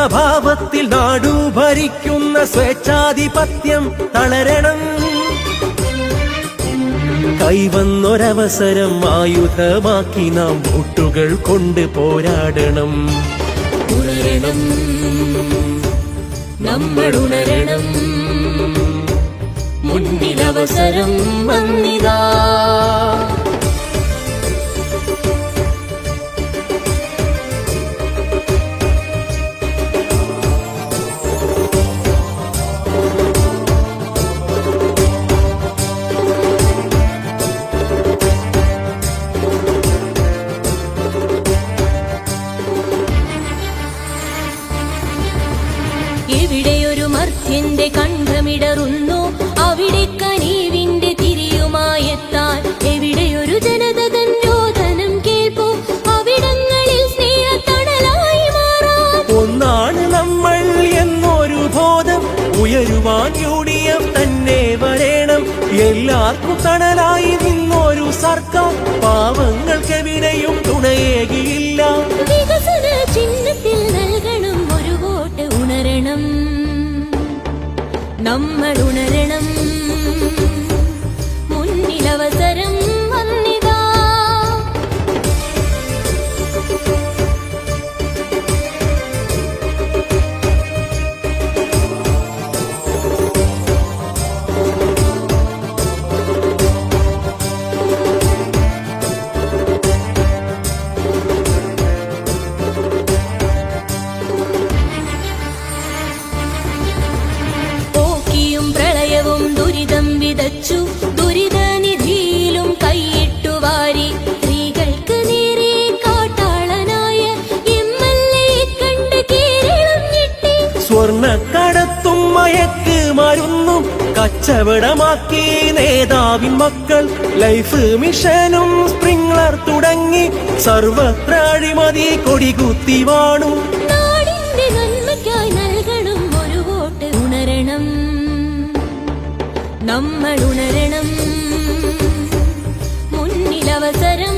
ഭാവത്തിൽ നാടു ഭരിക്കുന്ന സ്വേച്ഛാധിപത്യം തളരണം. കൈവന്നൊരവസരം ആയുധമാക്കി നാം വോട്ടുകൾ കൊണ്ട് പോരാടണം. ഉണരണം, നമ്മൾ ഉണരണം, മുന്നിലവസരം വന്നിതാ. എവിടെയൊരു മർത്യന്റെ കണ്ഠമിടറുന്നു, അവിടെ കനീവിന്റെ തിരിയുമായെത്താൻ. എവിടെയൊരു ജനതൻ രോദനം കേൾപ്പോ, അവിടങ്ങളിൽ സ്നേഹത്തണലായി മാറാൻ. ഒന്നാണ് നമ്മൾ എന്നൊരു ബോധം ഉയരുവാൻ UDF തന്നെ വരേണം. എല്ലാവർക്കും തണലായി നിന്നൊരു സർക്കാർ പാവങ്ങൾക്കെവിടെയും തുണയേകിയില്ല. വികസന ചിഹ്നത്തിൽ നൽകണം ഒരു വോട്ട്. ഉണരണം, നമ്മൾ ഉണരണം, മുന്നിലവസരം വന്നിതാ. പ്രളയവും ദുരിതം വിതച്ചു, ദുരിതനിധിയിലും കൈയിട്ടു വാരി. സ്ത്രീകൾക്ക് നേരെ കാട്ടാളനായ MLA കണ്ട് കേരളം ഞെട്ടി. സ്വർണ്ണക്കടത്തും മയക്ക് മരുന്നും കച്ചവടമാക്കി നേതാവിൻ മക്കൾ. ലൈഫ് മിഷനും സ്പ്രിംഗ്ലർ തുടങ്ങി സർവത്ര അഴിമതി കൊടികുത്തി വാണു. നാടിന്റെ നന്മയ്ക്കായി നൽകണം ഒരു വോട്ട്. ഉണരണം, നമ്മൾ ഉണരണം, മുന്നിലവസരം